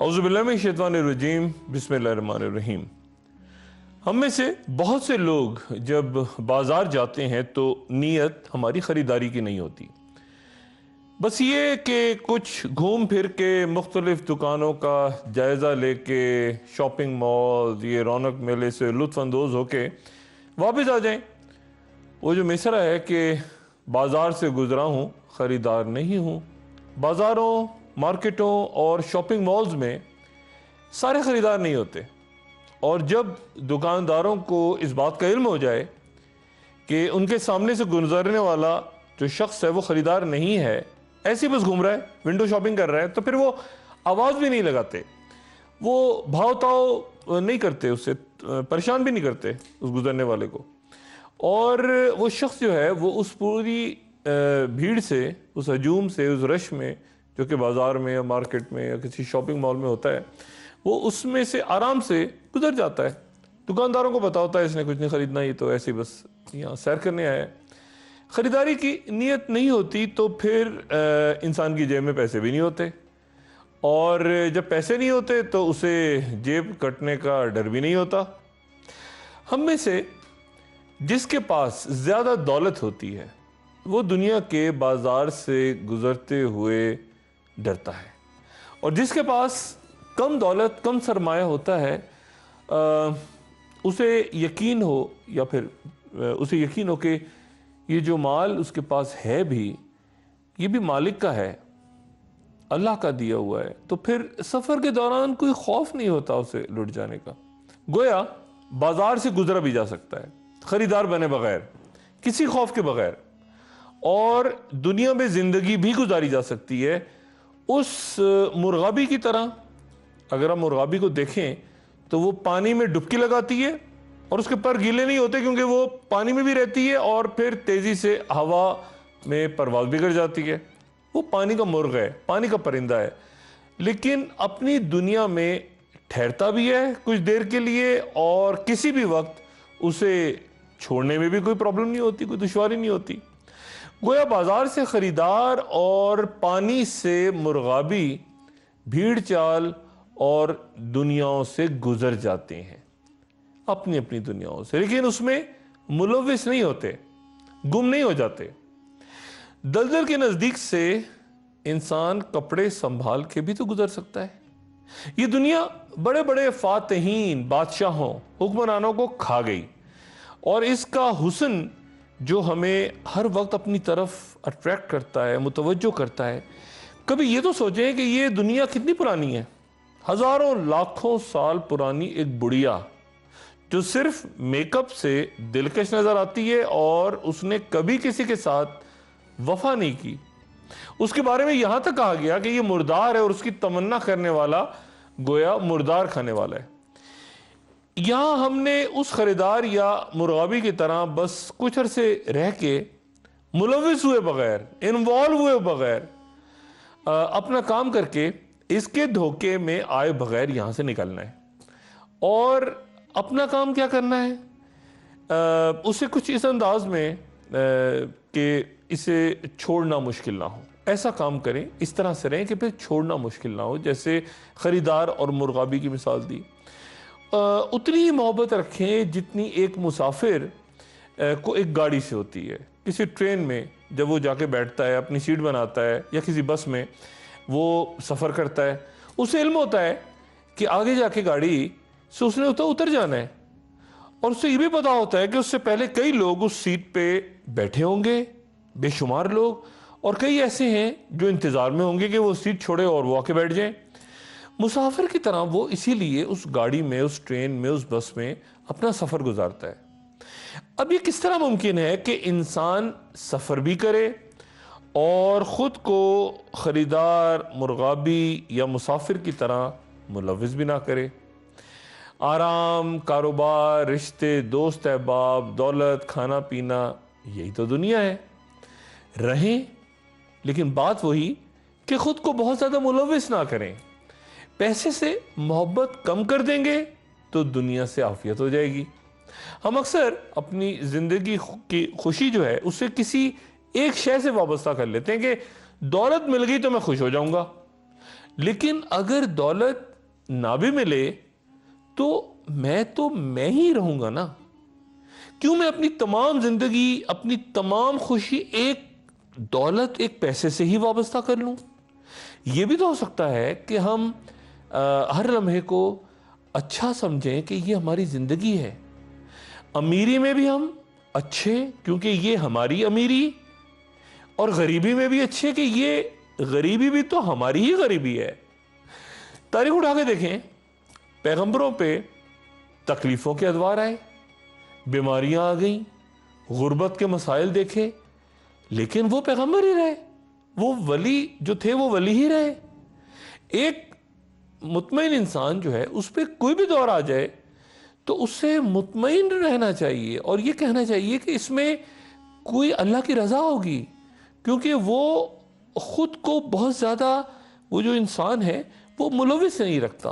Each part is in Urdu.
اعوذ باللہ من الشیطان الرجیم بسم اللہ الرحمن الرحیم۔ ہم میں سے بہت سے لوگ جب بازار جاتے ہیں تو نیت ہماری خریداری کی نہیں ہوتی، بس یہ کہ کچھ گھوم پھر کے مختلف دکانوں کا جائزہ لے کے شاپنگ مال یہ رونق میلے سے لطف اندوز ہو کے واپس آ جائیں۔ وہ جو مصرع ہے کہ بازار سے گزرا ہوں خریدار نہیں ہوں۔ بازاروں، مارکیٹوں اور شاپنگ مالز میں سارے خریدار نہیں ہوتے، اور جب دکانداروں کو اس بات کا علم ہو جائے کہ ان کے سامنے سے گزرنے والا جو شخص ہے وہ خریدار نہیں ہے، ایسے بس گھوم رہا ہے، ونڈو شاپنگ کر رہا ہے، تو پھر وہ آواز بھی نہیں لگاتے، وہ بھاؤ تاؤ نہیں کرتے، اس سے پریشان بھی نہیں کرتے اس گزرنے والے کو، اور وہ شخص جو ہے وہ اس پوری بھیڑ سے، اس ہجوم سے، اس رش میں جو کہ بازار میں یا مارکیٹ میں یا کسی شاپنگ مال میں ہوتا ہے، وہ اس میں سے آرام سے گزر جاتا ہے۔ دکانداروں کو پتا ہوتا ہے اس نے کچھ نہیں خریدنا، یہ تو ایسے بس یہاں سیر کرنے آیا ہے۔ خریداری کی نیت نہیں ہوتی تو پھر انسان کی جیب میں پیسے بھی نہیں ہوتے، اور جب پیسے نہیں ہوتے تو اسے جیب کٹنے کا ڈر بھی نہیں ہوتا۔ ہم میں سے جس کے پاس زیادہ دولت ہوتی ہے وہ دنیا کے بازار سے گزرتے ہوئے ڈرتا ہے، اور جس کے پاس کم دولت، کم سرمایہ ہوتا ہے، اسے یقین ہو یا پھر اسے یقین ہو کہ یہ جو مال اس کے پاس ہے بھی، یہ بھی مالک کا ہے، اللہ کا دیا ہوا ہے، تو پھر سفر کے دوران کوئی خوف نہیں ہوتا اسے لٹ جانے کا۔ گویا بازار سے گزرا بھی جا سکتا ہے خریدار بنے بغیر، کسی خوف کے بغیر، اور دنیا میں زندگی بھی گزاری جا سکتی ہے اس مرغابی کی طرح۔ اگر ہم مرغابی کو دیکھیں تو وہ پانی میں ڈبکی لگاتی ہے اور اس کے پر گیلے نہیں ہوتے کیونکہ وہ پانی میں بھی رہتی ہے، اور پھر تیزی سے ہوا میں پرواز بھی کر جاتی ہے۔ وہ پانی کا مرغ ہے، پانی کا پرندہ ہے، لیکن اپنی دنیا میں ٹھہرتا بھی ہے کچھ دیر کے لیے، اور کسی بھی وقت اسے چھوڑنے میں بھی کوئی پرابلم نہیں ہوتی، کوئی دشواری نہیں ہوتی۔ گویا بازار سے خریدار اور پانی سے مرغابی بھیڑ چال اور دنیاؤں سے گزر جاتے ہیں، اپنی اپنی دنیاؤں سے، لیکن اس میں ملوث نہیں ہوتے، گم نہیں ہو جاتے۔ دلدل کے نزدیک سے انسان کپڑے سنبھال کے بھی تو گزر سکتا ہے۔ یہ دنیا بڑے بڑے فاتحین، بادشاہوں، حکمرانوں کو کھا گئی، اور اس کا حسن جو ہمیں ہر وقت اپنی طرف اٹریکٹ کرتا ہے، متوجہ کرتا ہے۔ کبھی یہ تو سوچیں کہ یہ دنیا کتنی پرانی ہے، ہزاروں لاکھوں سال پرانی ایک بڑھیا جو صرف میک اپ سے دلکش نظر آتی ہے، اور اس نے کبھی کسی کے ساتھ وفا نہیں کی۔ اس کے بارے میں یہاں تک کہا گیا کہ یہ مردار ہے، اور اس کی تمنا کرنے والا گویا مردار کھانے والا ہے۔ یہاں ہم نے اس خریدار یا مرغابی کی طرح بس کچھ عرصے رہ کے ملوث ہوئے بغیر، انوالو ہوئے بغیر، اپنا کام کر کے اس کے دھوکے میں آئے بغیر یہاں سے نکلنا ہے، اور اپنا کام کیا کرنا ہے، اسے کچھ اس انداز میں کہ اسے چھوڑنا مشکل نہ ہو، ایسا کام کریں، اس طرح سے رہیں کہ پھر چھوڑنا مشکل نہ ہو، جیسے خریدار اور مرغابی کی مثال دی۔ اتنی ہی محبت رکھیں جتنی ایک مسافر کو ایک گاڑی سے ہوتی ہے۔ کسی ٹرین میں جب وہ جا کے بیٹھتا ہے، اپنی سیٹ بناتا ہے، یا کسی بس میں وہ سفر کرتا ہے، اسے علم ہوتا ہے کہ آگے جا کے گاڑی سے اس نے اتر جانا ہے، اور اسے یہ بھی پتا ہوتا ہے کہ اس سے پہلے کئی لوگ اس سیٹ پہ بیٹھے ہوں گے، بے شمار لوگ، اور کئی ایسے ہیں جو انتظار میں ہوں گے کہ وہ سیٹ چھوڑے اور وہ آ کے بیٹھ جائیں۔ مسافر کی طرح وہ اسی لیے اس گاڑی میں، اس ٹرین میں، اس بس میں اپنا سفر گزارتا ہے۔ اب یہ کس طرح ممکن ہے کہ انسان سفر بھی کرے اور خود کو خریدار، مرغابی یا مسافر کی طرح ملوث بھی نہ کرے؟ آرام، کاروبار، رشتے، دوست احباب، دولت، کھانا پینا، یہی تو دنیا ہے۔ رہیں، لیکن بات وہی کہ خود کو بہت زیادہ ملوث نہ کریں۔ پیسے سے محبت کم کر دیں گے تو دنیا سے عافیت ہو جائے گی۔ ہم اکثر اپنی زندگی کی خوشی جو ہے اسے کسی ایک شے سے وابستہ کر لیتے ہیں کہ دولت مل گئی تو میں خوش ہو جاؤں گا، لیکن اگر دولت نہ بھی ملے تو میں ہی رہوں گا نا. کیوں میں اپنی تمام زندگی، اپنی تمام خوشی ایک دولت، ایک پیسے سے ہی وابستہ کر لوں؟ یہ بھی تو ہو سکتا ہے کہ ہم ہر لمحے کو اچھا سمجھیں کہ یہ ہماری زندگی ہے. امیری میں بھی ہم اچھے کیونکہ یہ ہماری امیری، اور غریبی میں بھی اچھے کہ یہ غریبی بھی تو ہماری ہی غریبی ہے. تاریخ اٹھا کے دیکھیں، پیغمبروں پہ تکلیفوں کے ادوار آئے، بیماریاں آ گئیں، غربت کے مسائل دیکھے، لیکن وہ پیغمبر ہی رہے، وہ ولی جو تھے وہ ولی ہی رہے. ایک مطمئن انسان جو ہے اس پہ کوئی بھی دور آ جائے تو اس سے مطمئن رہنا چاہیے اور یہ کہنا چاہیے کہ اس میں کوئی اللہ کی رضا ہوگی، کیونکہ وہ خود کو بہت زیادہ، وہ جو انسان ہے وہ ملوث نہیں رکھتا.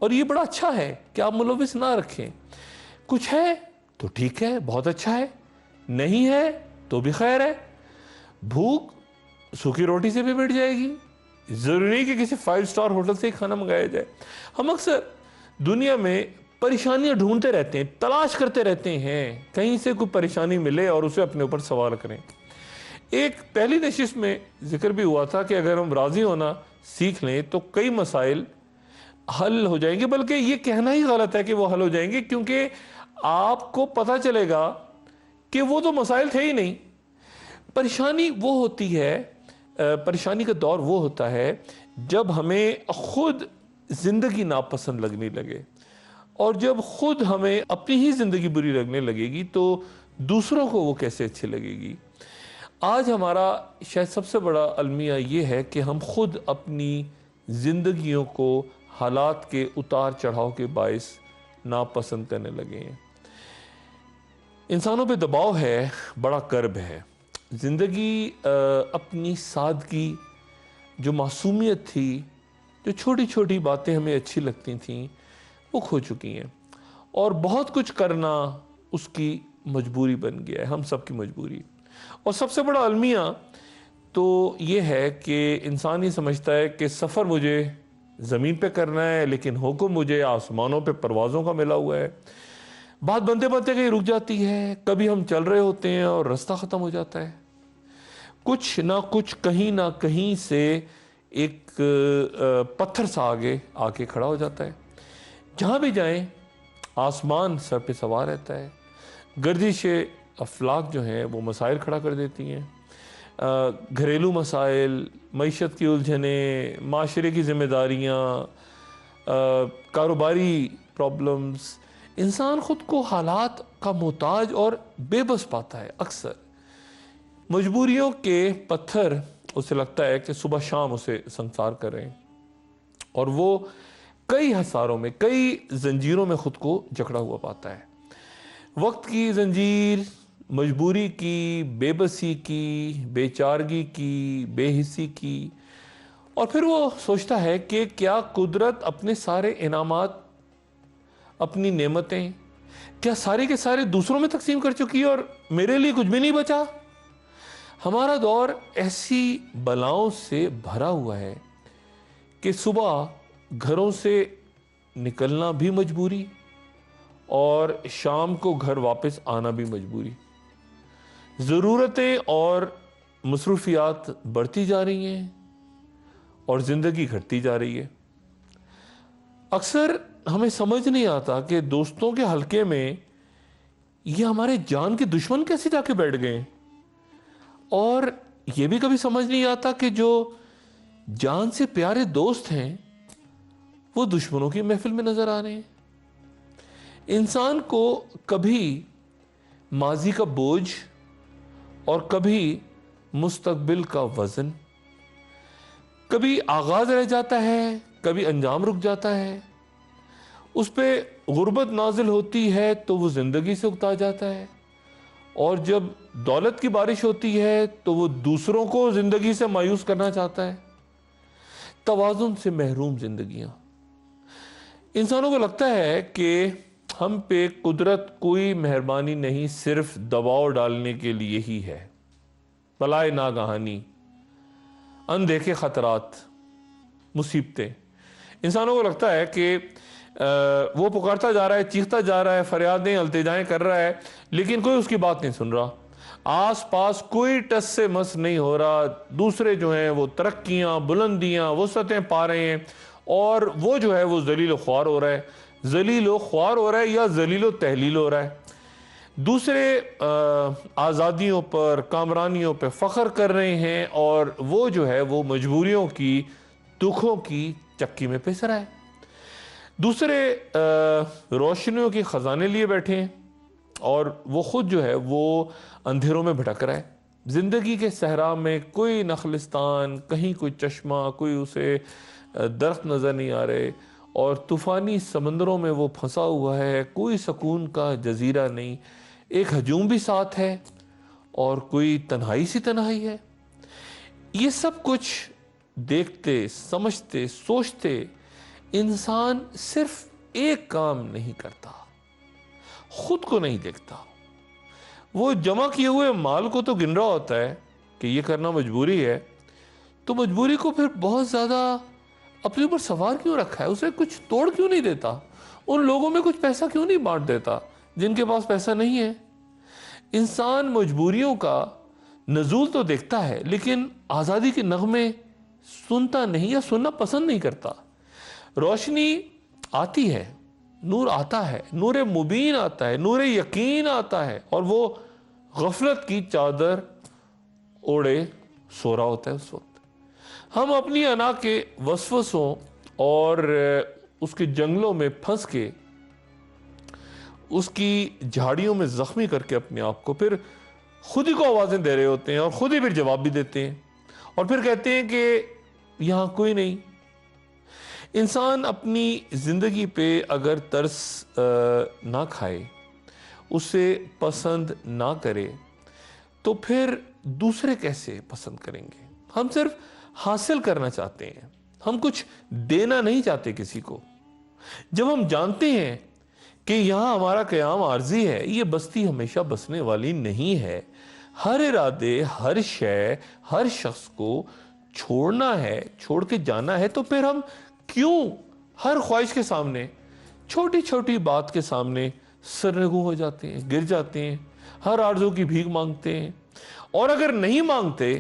اور یہ بڑا اچھا ہے کہ آپ ملوث نہ رکھیں. کچھ ہے تو ٹھیک ہے، بہت اچھا ہے، نہیں ہے تو بھی خیر ہے. بھوک سوکھی روٹی سے بھی مٹ جائے گی، ضروری نہیں کہ کسی 5 اسٹار ہوٹل سے ہی کھانا منگایا جائے. ہم اکثر دنیا میں پریشانیاں ڈھونڈتے رہتے ہیں، تلاش کرتے رہتے ہیں، کہیں سے کوئی پریشانی ملے اور اسے اپنے اوپر سوار کریں. ایک پہلی نشست میں ذکر بھی ہوا تھا کہ اگر ہم راضی ہونا سیکھ لیں تو کئی مسائل حل ہو جائیں گے، بلکہ یہ کہنا ہی غلط ہے کہ وہ حل ہو جائیں گے، کیونکہ آپ کو پتہ چلے گا کہ وہ تو مسائل تھے ہی نہیں. پریشانی وہ ہوتی ہے، پریشانی کا دور وہ ہوتا ہے جب ہمیں خود زندگی ناپسند لگنے لگے، اور جب خود ہمیں اپنی ہی زندگی بری لگنے لگے گی تو دوسروں کو وہ کیسے اچھی لگے گی. آج ہمارا شاید سب سے بڑا المیہ یہ ہے کہ ہم خود اپنی زندگیوں کو حالات کے اتار چڑھاؤ کے باعث ناپسند کرنے لگے ہیں. انسانوں پہ دباؤ ہے، بڑا کرب ہے. زندگی اپنی سادگی، جو معصومیت تھی، جو چھوٹی چھوٹی باتیں ہمیں اچھی لگتی تھیں، وہ کھو چکی ہیں، اور بہت کچھ کرنا اس کی مجبوری بن گیا ہے، ہم سب کی مجبوری. اور سب سے بڑا المیہ تو یہ ہے کہ انسان یہ سمجھتا ہے کہ سفر مجھے زمین پہ کرنا ہے لیکن حکم مجھے آسمانوں پہ پروازوں کا ملا ہوا ہے. بات بنتے بنتے کہیں رک جاتی ہے، کبھی ہم چل رہے ہوتے ہیں اور رستہ ختم ہو جاتا ہے. کچھ نہ کچھ کہیں نہ کہیں سے ایک پتھر سا آگے آ کے کھڑا ہو جاتا ہے. جہاں بھی جائیں آسمان سر پہ سوار رہتا ہے. گردش افلاک جو ہیں وہ مسائل کھڑا کر دیتی ہیں، گھریلو مسائل، معیشت کی الجھنیں، معاشرے کی ذمہ داریاں، کاروباری پرابلمز. انسان خود کو حالات کا محتاج اور بے بس پاتا ہے. اکثر مجبوریوں کے پتھر اسے لگتا ہے کہ صبح شام اسے سنسار کر رہے ہیں، اور وہ کئی حصاروں میں، کئی زنجیروں میں خود کو جکڑا ہوا پاتا ہے. وقت کی زنجیر، مجبوری کی، بے بسی کی، بے چارگی کی، بے حسی کی. اور پھر وہ سوچتا ہے کہ کیا قدرت اپنے سارے انعامات، اپنی نعمتیں کیا سارے کے سارے دوسروں میں تقسیم کر چکی اور میرے لیے کچھ بھی نہیں بچا؟ ہمارا دور ایسی بلاؤں سے بھرا ہوا ہے کہ صبح گھروں سے نکلنا بھی مجبوری اور شام کو گھر واپس آنا بھی مجبوری. ضرورتیں اور مصروفیات بڑھتی جا رہی ہیں اور زندگی گھٹتی جا رہی ہے. اکثر ہمیں سمجھ نہیں آتا کہ دوستوں کے حلقے میں یہ ہمارے جان کے دشمن کیسے جا کے بیٹھ گئے، اور یہ بھی کبھی سمجھ نہیں آتا کہ جو جان سے پیارے دوست ہیں وہ دشمنوں کی محفل میں نظر آ رہے ہیں. انسان کو کبھی ماضی کا بوجھ اور کبھی مستقبل کا وزن، کبھی آغاز رہ جاتا ہے، کبھی انجام رک جاتا ہے. اس پہ غربت نازل ہوتی ہے تو وہ زندگی سے اکتا جاتا ہے، اور جب دولت کی بارش ہوتی ہے تو وہ دوسروں کو زندگی سے مایوس کرنا چاہتا ہے. توازن سے محروم زندگیاں. انسانوں کو لگتا ہے کہ ہم پہ قدرت کوئی مہربانی نہیں، صرف دباؤ ڈالنے کے لیے ہی ہے. بلائے ناگہانی، اندیکھے خطرات، مصیبتیں. انسانوں کو لگتا ہے کہ وہ پکارتا جا رہا ہے، چیختا جا رہا ہے، فریادیں التجائیں کر رہا ہے، لیکن کوئی اس کی بات نہیں سن رہا، آس پاس کوئی ٹس سے مس نہیں ہو رہا، دوسرے جو ہیں وہ ترقیاں، بلندیاں، وسعتیں پا رہے ہیں، اور وہ جو ہے وہ ذلیل و خوار ہو رہا ہے، ذلیل و خوار ہو رہا ہے یا ذلیل و تحلیل ہو رہا ہے، دوسرے آزادیوں پر، کامرانیوں پہ فخر کر رہے ہیں، اور وہ جو ہے وہ مجبوریوں کی، دکھوں کی چکی میں پس رہا ہے، دوسرے روشنیوں کے خزانے لیے بیٹھے ہیں، اور وہ خود جو ہے وہ اندھیروں میں بھٹک رہا ہے، زندگی کے صحرا میں کوئی نخلستان، کہیں کوئی چشمہ، کوئی اسے درخت نظر نہیں آ رہے، اور طوفانی سمندروں میں وہ پھنسا ہوا ہے، کوئی سکون کا جزیرہ نہیں، ایک ہجوم بھی ساتھ ہے اور کوئی تنہائی سی تنہائی ہے۔ یہ سب کچھ دیکھتے، سمجھتے، سوچتے انسان صرف ایک کام نہیں کرتا، خود کو نہیں دیکھتا، وہ جمع کیے ہوئے مال کو تو گن رہا ہوتا ہے کہ یہ کرنا مجبوری ہے، تو مجبوری کو پھر بہت زیادہ اپنے اوپر سوار کیوں رکھا ہے، اسے کچھ توڑ کیوں نہیں دیتا، ان لوگوں میں کچھ پیسہ کیوں نہیں بانٹ دیتا جن کے پاس پیسہ نہیں ہے۔ انسان مجبوریوں کا نزول تو دیکھتا ہے، لیکن آزادی کے نغمے سنتا نہیں یا سننا پسند نہیں کرتا۔ روشنی آتی ہے، نور آتا ہے، نور مبین آتا ہے، نور یقین آتا ہے، اور وہ غفلت کی چادر اوڑے سو رہا ہوتا ہے اس وقت۔ ہم اپنی انا کے وسوسوں اور اس کے جنگلوں میں پھنس کے، اس کی جھاڑیوں میں زخمی کر کے اپنے آپ کو پھر خود ہی کو آوازیں دے رہے ہوتے ہیں، اور خود ہی پھر جواب بھی دیتے ہیں، اور پھر کہتے ہیں کہ یہاں کوئی نہیں۔ انسان اپنی زندگی پہ اگر ترس نہ کھائے، اسے پسند نہ کرے، تو پھر دوسرے کیسے پسند کریں گے؟ ہم صرف حاصل کرنا چاہتے ہیں، ہم کچھ دینا نہیں چاہتے کسی کو۔ جب ہم جانتے ہیں کہ یہاں ہمارا قیام عارضی ہے، یہ بستی ہمیشہ بسنے والی نہیں ہے، ہر ارادے، ہر شے، ہر شخص کو چھوڑنا ہے، چھوڑ کے جانا ہے، تو پھر ہم کیوں ہر خواہش کے سامنے، چھوٹی چھوٹی بات کے سامنے سرنگوں ہو جاتے ہیں، گر جاتے ہیں، ہر آرزو کی بھیک مانگتے ہیں، اور اگر نہیں مانگتے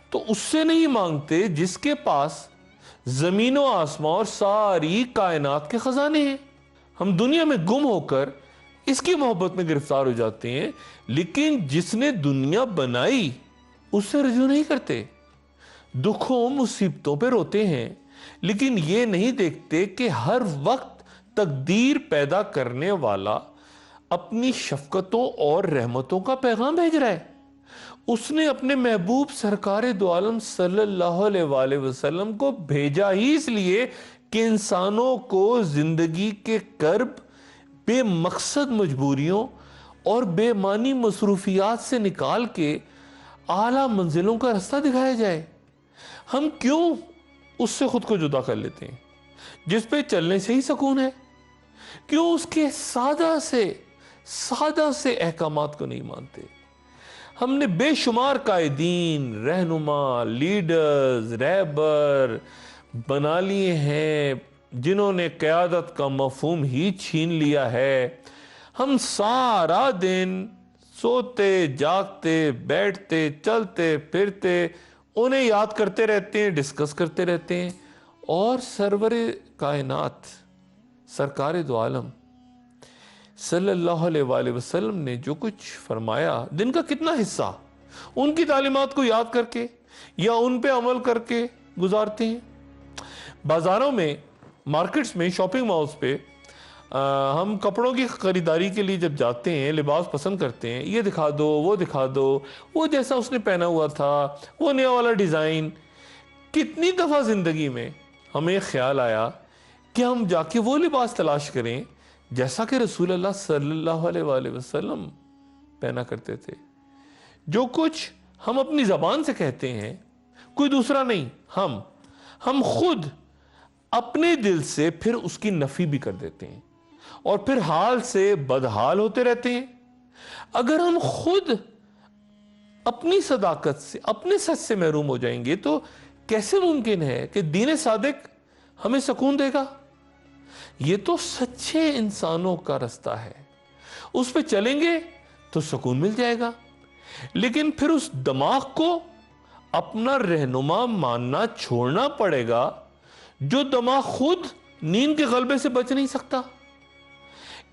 تو اس سے نہیں مانگتے جس کے پاس زمین و آسمان اور ساری کائنات کے خزانے ہیں۔ ہم دنیا میں گم ہو کر اس کی محبت میں گرفتار ہو جاتے ہیں، لیکن جس نے دنیا بنائی اس سے رجوع نہیں کرتے، دکھوں مصیبتوں پہ روتے ہیں، لیکن یہ نہیں دیکھتے کہ ہر وقت تقدیر پیدا کرنے والا اپنی شفقتوں اور رحمتوں کا پیغام بھیج رہا ہے۔ اس نے اپنے محبوب سرکار دو عالم صلی اللہ علیہ وآلہ وسلم کو بھیجا ہی اس لیے کہ انسانوں کو زندگی کے کرب، بے مقصد مجبوریوں اور بے معنی مصروفیات سے نکال کے اعلیٰ منزلوں کا راستہ دکھایا جائے۔ ہم کیوں اس سے خود کو جدا کر لیتے ہیں جس پہ چلنے سے ہی سکون ہے؟ کیوں اس کے سادہ سے احکامات کو نہیں مانتے؟ ہم نے بے شمار قائدین، رہنما، لیڈرز، رہبر بنا لیے ہیں جنہوں نے قیادت کا مفہوم ہی چھین لیا ہے۔ ہم سارا دن سوتے، جاگتے، بیٹھتے، چلتے، پھرتے انہیں یاد کرتے رہتے ہیں، ڈسکس کرتے رہتے ہیں، اور سرور کائنات سرکار دو عالم صلی اللہ علیہ وآلہ وسلم نے جو کچھ فرمایا، دن کا کتنا حصہ ان کی تعلیمات کو یاد کر کے یا ان پہ عمل کر کے گزارتے ہیں؟ بازاروں میں، مارکیٹس میں، شاپنگ مالز پہ ہم کپڑوں کی خریداری کے لیے جب جاتے ہیں، لباس پسند کرتے ہیں، یہ دکھا دو، وہ دکھا دو، وہ جیسا اس نے پہنا ہوا تھا، وہ نیا والا ڈیزائن۔ کتنی دفعہ زندگی میں ہمیں خیال آیا کہ ہم جا کے وہ لباس تلاش کریں جیسا کہ رسول اللہ صلی اللہ علیہ وآلہ وسلم پہنا کرتے تھے؟ جو کچھ ہم اپنی زبان سے کہتے ہیں، کوئی دوسرا نہیں، ہم خود اپنے دل سے پھر اس کی نفی بھی کر دیتے ہیں، اور پھر حال سے بدحال ہوتے رہتے ہیں۔ اگر ہم خود اپنی صداقت سے، اپنے سچ سے محروم ہو جائیں گے تو کیسے ممکن ہے کہ دین صادق ہمیں سکون دے گا؟ یہ تو سچے انسانوں کا رستہ ہے، اس پہ چلیں گے تو سکون مل جائے گا۔ لیکن پھر اس دماغ کو اپنا رہنما ماننا چھوڑنا پڑے گا، جو دماغ خود نیند کے غلبے سے بچ نہیں سکتا۔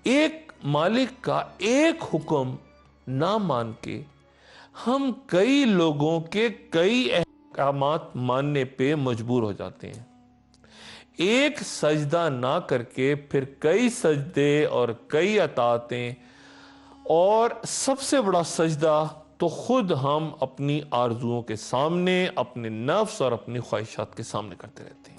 ایک مالک کا ایک حکم نہ مان کے ہم کئی لوگوں کے کئی احکامات ماننے پہ مجبور ہو جاتے ہیں۔ ایک سجدہ نہ کر کے پھر کئی سجدے اور کئی اطاعتیں، اور سب سے بڑا سجدہ تو خود ہم اپنی آرزوؤں کے سامنے، اپنے نفس اور اپنی خواہشات کے سامنے کرتے رہتے ہیں۔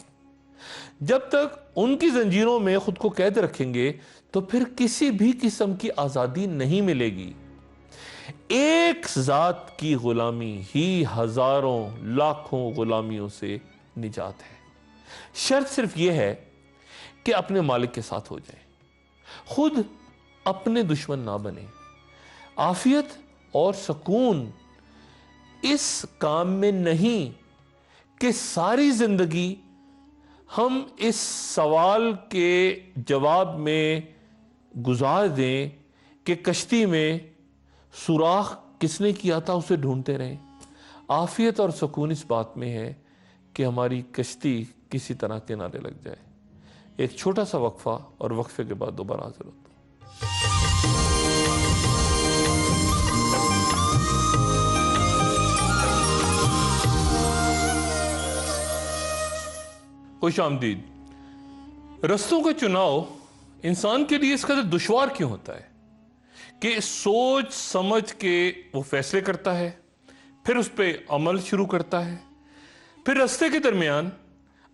جب تک ان کی زنجیروں میں خود کو قید رکھیں گے تو پھر کسی بھی قسم کی آزادی نہیں ملے گی۔ ایک ذات کی غلامی ہی ہزاروں لاکھوں غلامیوں سے نجات ہے۔ شرط صرف یہ ہے کہ اپنے مالک کے ساتھ ہو جائیں، خود اپنے دشمن نہ بنیں۔ عافیت اور سکون اس کام میں نہیں کہ ساری زندگی ہم اس سوال کے جواب میں گزار دیں کہ کشتی میں سوراخ کس نے کیا تھا اسے ڈھونڈتے رہیں۔ عافیت اور سکون اس بات میں ہے کہ ہماری کشتی کسی طرح کنارے لگ جائے۔ ایک چھوٹا سا وقفہ، اور وقفے کے بعد دوبارہ حاضر ہوتا ہوں۔ خوش آمدید۔ رستوں کا چناؤ انسان کے لیے اس قدر دشوار کیوں ہوتا ہے کہ سوچ سمجھ کے وہ فیصلے کرتا ہے، پھر اس پہ عمل شروع کرتا ہے، پھر رستے کے درمیان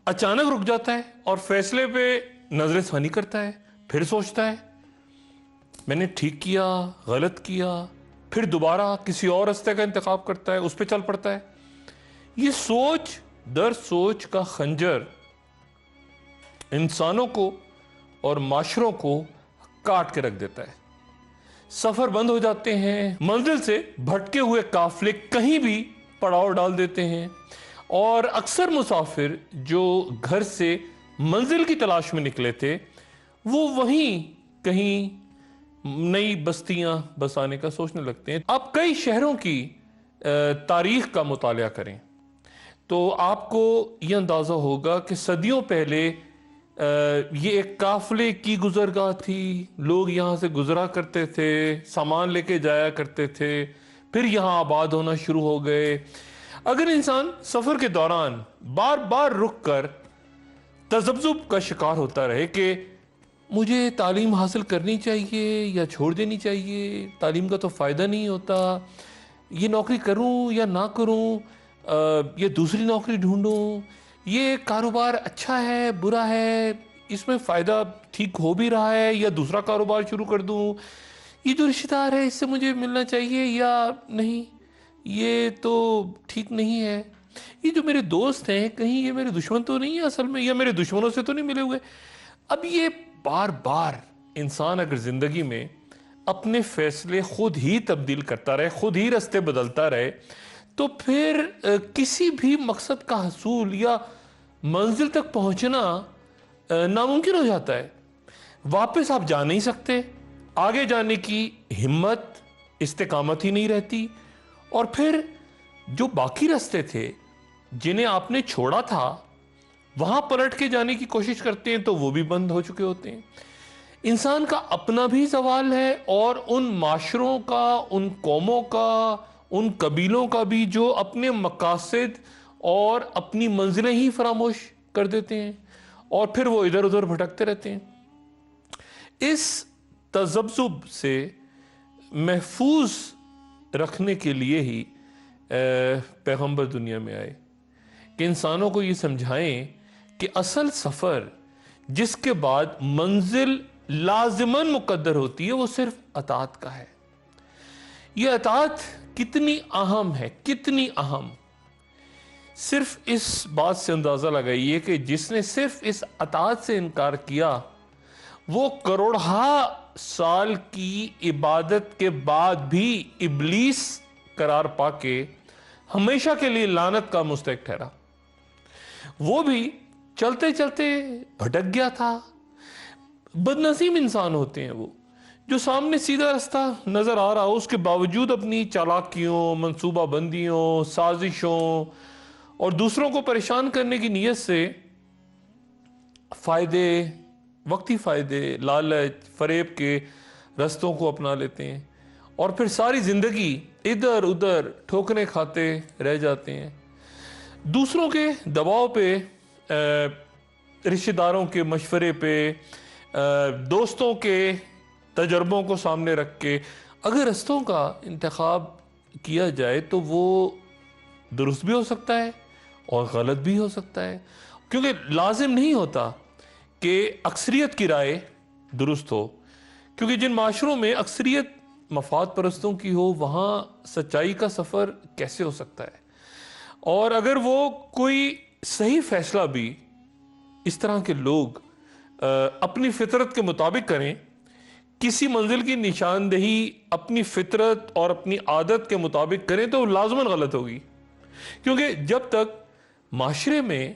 اچانک رک جاتا ہے اور فیصلے پہ نظر ثانی کرتا ہے، پھر سوچتا ہے میں نے ٹھیک کیا، غلط کیا، پھر دوبارہ کسی اور رستے کا انتخاب کرتا ہے، اس پہ چل پڑتا ہے۔ یہ سوچ در سوچ کا خنجر انسانوں کو اور معاشروں کو کاٹ کے رکھ دیتا ہے۔ سفر بند ہو جاتے ہیں، منزل سے بھٹکے ہوئے قافلے کہیں بھی پڑاؤ ڈال دیتے ہیں، اور اکثر مسافر جو گھر سے منزل کی تلاش میں نکلے تھے وہ وہیں کہیں نئی بستیاں بسانے کا سوچنے لگتے ہیں۔ آپ کئی شہروں کی تاریخ کا مطالعہ کریں تو آپ کو یہ اندازہ ہوگا کہ صدیوں پہلے یہ ایک قافلے کی گزرگاہ تھی، لوگ یہاں سے گزرا کرتے تھے، سامان لے کے جایا کرتے تھے، پھر یہاں آباد ہونا شروع ہو گئے۔ اگر انسان سفر کے دوران بار بار رک کر تذبذب کا شکار ہوتا رہے کہ مجھے تعلیم حاصل کرنی چاہیے یا چھوڑ دینی چاہیے، تعلیم کا تو فائدہ نہیں ہوتا، یہ نوکری کروں یا نہ کروں، یہ دوسری نوکری ڈھونڈوں، یہ کاروبار اچھا ہے برا ہے، اس میں فائدہ ٹھیک ہو بھی رہا ہے یا دوسرا کاروبار شروع کر دوں، یہ جو رشتہ دار ہے اس سے مجھے ملنا چاہیے یا نہیں، یہ تو ٹھیک نہیں ہے، یہ جو میرے دوست ہیں کہیں یہ میرے دشمن تو نہیں ہے اصل میں، یا میرے دشمنوں سے تو نہیں ملے ہوئے۔ اب یہ بار بار انسان اگر زندگی میں اپنے فیصلے خود ہی تبدیل کرتا رہے، خود ہی رستے بدلتا رہے، تو پھر کسی بھی مقصد کا حصول یا منزل تک پہنچنا ناممکن ہو جاتا ہے۔ واپس آپ جا نہیں سکتے، آگے جانے کی ہمت، استقامت ہی نہیں رہتی، اور پھر جو باقی رستے تھے جنہیں آپ نے چھوڑا تھا وہاں پلٹ کے جانے کی کوشش کرتے ہیں تو وہ بھی بند ہو چکے ہوتے ہیں۔ انسان کا اپنا بھی زوال ہے، اور ان معاشروں کا، ان قوموں کا، ان قبیلوں کا بھی جو اپنے مقاصد اور اپنی منزلیں ہی فراموش کر دیتے ہیں، اور پھر وہ ادھر ادھر بھٹکتے رہتے ہیں۔ اس تذبذب سے محفوظ رکھنے کے لیے ہی پیغمبر دنیا میں آئے کہ انسانوں کو یہ سمجھائیں کہ اصل سفر جس کے بعد منزل لازماً مقدر ہوتی ہے وہ صرف اطاعت کا ہے۔ یہ اطاعت کتنی اہم ہے، کتنی اہم، صرف اس بات سے اندازہ لگائیے کہ جس نے صرف اس اطاعت سے انکار کیا وہ کروڑہا سال کی عبادت کے بعد بھی ابلیس قرار پا کے ہمیشہ کے لیے لعنت کا مستحق ٹھہرا۔ وہ بھی چلتے چلتے بھٹک گیا تھا۔ بدنصیب انسان ہوتے ہیں وہ، جو سامنے سیدھا راستہ نظر آ رہا ہو، اس کے باوجود اپنی چالاکیوں، منصوبہ بندیوں، سازشوں اور دوسروں کو پریشان کرنے کی نیت سے فائدے، وقتی فائدے، لالچ، فریب کے رستوں کو اپنا لیتے ہیں، اور پھر ساری زندگی ادھر ادھر ٹھوکریں کھاتے رہ جاتے ہیں۔ دوسروں کے دباؤ پہ، رشتہ داروں کے مشورے پہ، دوستوں کے تجربوں کو سامنے رکھ کے اگر رستوں کا انتخاب کیا جائے تو وہ درست بھی ہو سکتا ہے اور غلط بھی ہو سکتا ہے، کیونکہ لازم نہیں ہوتا کہ اکثریت کی رائے درست ہو، کیونکہ جن معاشروں میں اکثریت مفاد پرستوں کی ہو وہاں سچائی کا سفر کیسے ہو سکتا ہے؟ اور اگر وہ کوئی صحیح فیصلہ بھی اس طرح کے لوگ اپنی فطرت کے مطابق کریں، کسی منزل کی نشاندہی اپنی فطرت اور اپنی عادت کے مطابق کریں تو لازماً غلط ہوگی، کیونکہ جب تک معاشرے میں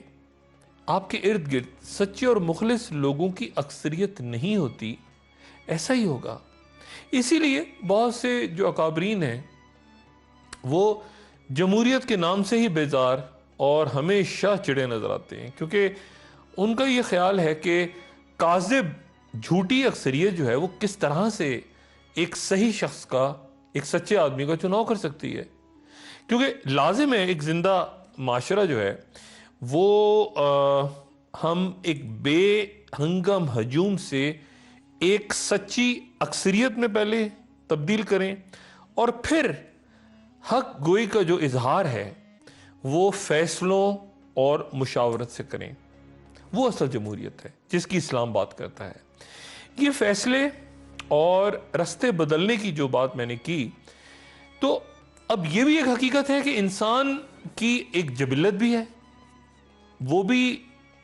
آپ کے ارد گرد سچے اور مخلص لوگوں کی اکثریت نہیں ہوتی، ایسا ہی ہوگا۔ اسی لیے بہت سے جو اکابرین ہیں وہ جمہوریت کے نام سے ہی بیزار اور ہمیشہ چڑے نظر آتے ہیں، کیونکہ ان کا یہ خیال ہے کہ کاذب، جھوٹی اکثریت جو ہے وہ کس طرح سے ایک صحیح شخص کا، ایک سچے آدمی کا چناؤ کر سکتی ہے، کیونکہ لازم ہے ایک زندہ معاشرہ جو ہے وہ ہم ایک بے ہنگم ہجوم سے ایک سچی اکثریت میں پہلے تبدیل کریں، اور پھر حق گوئی کا جو اظہار ہے وہ فیصلوں اور مشاورت سے کریں۔ وہ اصل جمہوریت ہے جس کی اسلام بات کرتا ہے۔ یہ فیصلے اور رستے بدلنے کی جو بات میں نے کی، تو اب یہ بھی ایک حقیقت ہے کہ انسان کی ایک جبلت بھی ہے، وہ بھی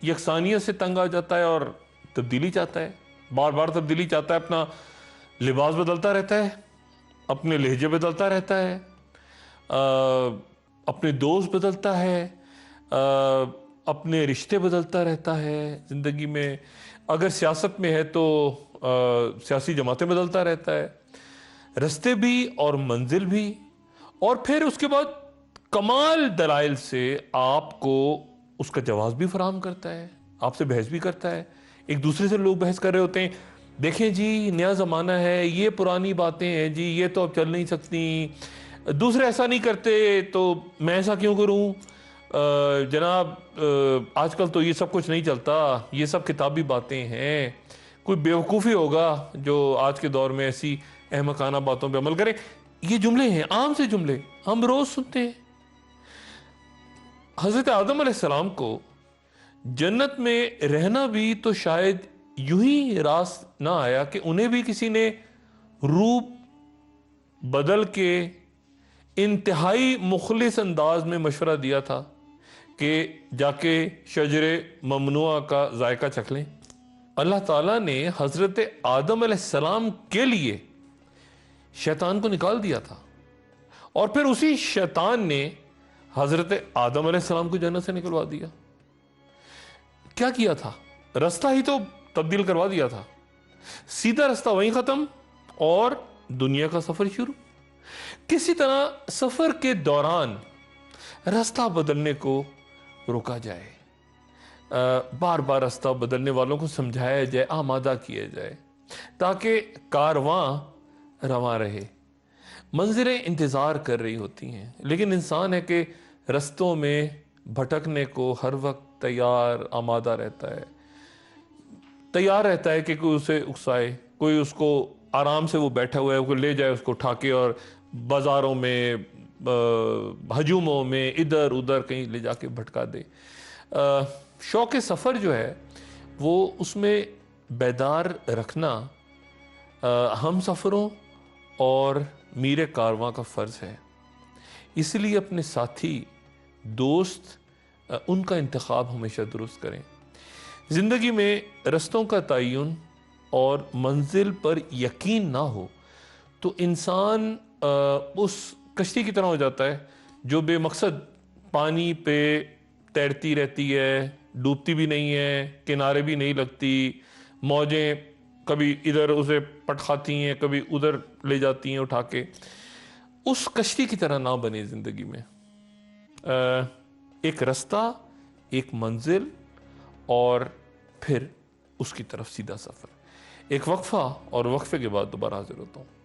یکسانیت سے تنگ آ جاتا ہے اور تبدیلی چاہتا ہے، بار بار تبدیلی چاہتا ہے، اپنا لباس بدلتا رہتا ہے، اپنے لہجے بدلتا رہتا ہے، اپنے دوست بدلتا ہے، اپنے رشتے بدلتا رہتا ہے زندگی میں، اگر سیاست میں ہے تو سیاسی جماعتیں بدلتا رہتا ہے، رستے بھی اور منزل بھی، اور پھر اس کے بعد کمال دلائل سے آپ کو اس کا جواز بھی فراہم کرتا ہے، آپ سے بحث بھی کرتا ہے۔ ایک دوسرے سے لوگ بحث کر رہے ہوتے ہیں، دیکھیں جی نیا زمانہ ہے، یہ پرانی باتیں ہیں جی، یہ تو اب چل نہیں سکتی، دوسرے ایسا نہیں کرتے تو میں ایسا کیوں کروں، جناب آج کل تو یہ سب کچھ نہیں چلتا، یہ سب کتابی باتیں ہیں، کوئی بیوقوفی ہوگا جو آج کے دور میں ایسی احمقانہ باتوں پہ عمل کرے۔ یہ جملے ہیں، عام سے جملے ہم روز سنتے ہیں۔ حضرت آدم علیہ السلام کو جنت میں رہنا بھی تو شاید یوں ہی راست نہ آیا کہ انہیں بھی کسی نے روپ بدل کے انتہائی مخلص انداز میں مشورہ دیا تھا کہ جا کے شجر ممنوعہ کا ذائقہ چکھ لیں۔ اللہ تعالیٰ نے حضرت آدم علیہ السلام کے لیے شیطان کو نکال دیا تھا، اور پھر اسی شیطان نے حضرت آدم علیہ السلام کو جنت سے نکلوا دیا۔ کیا کیا تھا؟ رستہ ہی تو تبدیل کروا دیا تھا، سیدھا رستہ وہیں ختم اور دنیا کا سفر شروع۔ کسی طرح سفر کے دوران راستہ بدلنے کو روکا جائے، بار بار راستہ بدلنے والوں کو سمجھایا جائے، آمادہ کیا جائے، تاکہ کارواں رواں رہے۔ منزلیں انتظار کر رہی ہوتی ہیں، لیکن انسان ہے کہ رستوں میں بھٹکنے کو ہر وقت تیار آمادہ رہتا ہے، تیار رہتا ہے کہ کوئی اسے اکسائے، کوئی اس کو آرام سے وہ بیٹھا ہوا ہے، کوئی لے جائے اس کو اٹھا کے اور بازاروں میں، ہجوموں میں، ادھر ادھر کہیں لے جا کے بھٹکا دے۔ شوق سفر جو ہے وہ اس میں بیدار رکھنا ہم سفروں اور میر کارواں کا فرض ہے۔ اس لیے اپنے ساتھی، دوست، ان کا انتخاب ہمیشہ درست کریں۔ زندگی میں رستوں کا تعین اور منزل پر یقین نہ ہو تو انسان اس کشتی کی طرح ہو جاتا ہے جو بے مقصد پانی پہ تیرتی رہتی ہے، ڈوبتی بھی نہیں ہے، کنارے بھی نہیں لگتی، موجیں کبھی ادھر اسے پٹخاتی ہیں، کبھی ادھر لے جاتی ہیں اٹھا کے. اس کشتی کی طرح نہ بنے زندگی میں. ایک رستہ، ایک منزل، اور پھر اس کی طرف سیدھا سفر. ایک وقفہ، اور وقفے کے بعد دوبارہ حاضر ہوتا ہوں.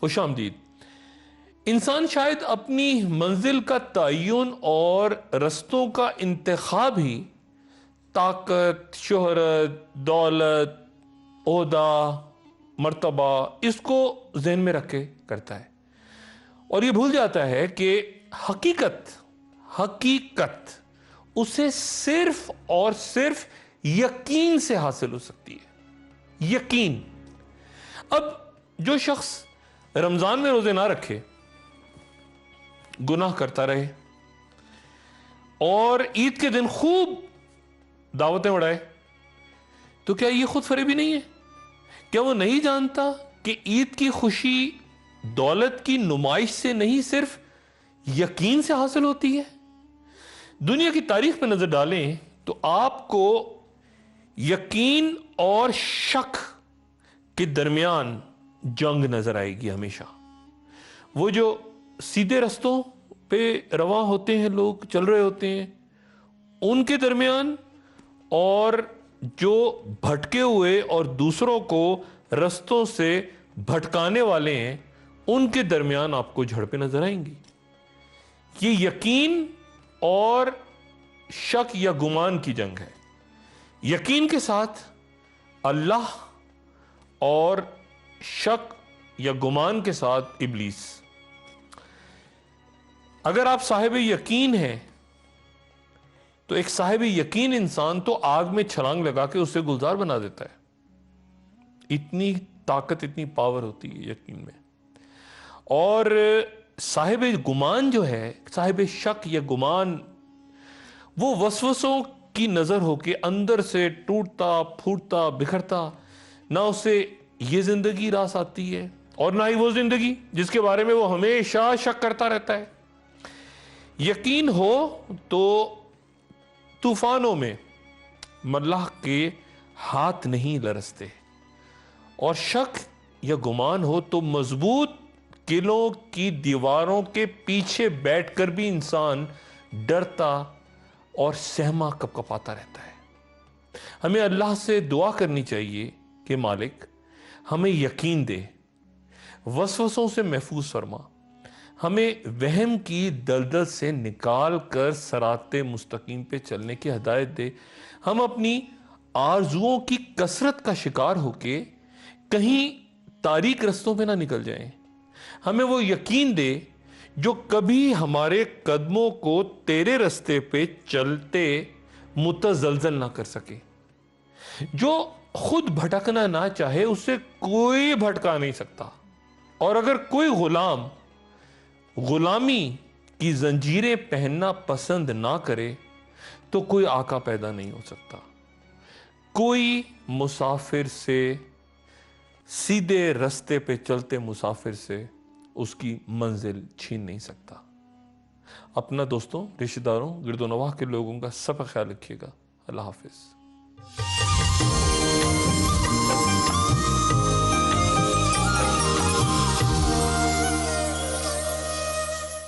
خوش آمدید. انسان شاید اپنی منزل کا تعین اور رستوں کا انتخاب ہی طاقت، شہرت، دولت، عہدہ، مرتبہ اس کو ذہن میں رکھ کے کرتا ہے، اور یہ بھول جاتا ہے کہ حقیقت اسے صرف اور صرف یقین سے حاصل ہو سکتی ہے. یقین. اب جو شخص رمضان میں روزے نہ رکھے، گناہ کرتا رہے، اور عید کے دن خوب دعوتیں اڑائے، تو کیا یہ خود فریبی نہیں ہے؟ کیا وہ نہیں جانتا کہ عید کی خوشی دولت کی نمائش سے نہیں، صرف یقین سے حاصل ہوتی ہے؟ دنیا کی تاریخ پہ نظر ڈالیں تو آپ کو یقین اور شک کے درمیان جنگ نظر آئے گی ہمیشہ. وہ جو سیدھے رستوں پہ رواں ہوتے ہیں، لوگ چل رہے ہوتے ہیں، ان کے درمیان، اور جو بھٹکے ہوئے اور دوسروں کو رستوں سے بھٹکانے والے ہیں، ان کے درمیان آپ کو جھڑپیں نظر آئیں گی. یہ یقین اور شک یا گمان کی جنگ ہے. یقین کے ساتھ اللہ، اور شک یا گمان کے ساتھ ابلیس. اگر آپ صاحب یقین ہیں تو ایک صاحب یقین انسان تو آگ میں چھلانگ لگا کے اسے گلزار بنا دیتا ہے. اتنی طاقت، اتنی پاور ہوتی ہے یقین میں. اور صاحب گمان جو ہے، صاحب شک یا گمان، وہ وسوسوں کی نظر ہو کے اندر سے ٹوٹتا پھوٹتا بکھرتا، نہ اسے یہ زندگی راس آتی ہے، اور نہ ہی وہ زندگی جس کے بارے میں وہ ہمیشہ شک کرتا رہتا ہے. یقین ہو تو طوفانوں میں ملاح کے ہاتھ نہیں لرزتے، اور شک یا گمان ہو تو مضبوط قلعوں کی دیواروں کے پیچھے بیٹھ کر بھی انسان ڈرتا اور سہما کپکپاتا رہتا ہے. ہمیں اللہ سے دعا کرنی چاہیے کہ مالک ہمیں یقین دے، وسوسوں سے محفوظ فرما، ہمیں وہم کی دلدل سے نکال کر صراط مستقیم پہ چلنے کی ہدایت دے. ہم اپنی آرزوؤں کی کثرت کا شکار ہو کے کہیں تاریک رستوں پہ نہ نکل جائیں. ہمیں وہ یقین دے جو کبھی ہمارے قدموں کو تیرے رستے پہ چلتے متزلزل نہ کر سکے. جو خود بھٹکنا نہ چاہے اسے کوئی بھٹکا نہیں سکتا، اور اگر کوئی غلام غلامی کی زنجیریں پہننا پسند نہ کرے تو کوئی آقا پیدا نہیں ہو سکتا. کوئی مسافر سے، سیدھے رستے پہ چلتے مسافر سے اس کی منزل چھین نہیں سکتا. اپنا دوستوں، رشتہ داروں، گرد و نواح کے لوگوں کا سب کا خیال رکھیے گا. اللہ حافظ.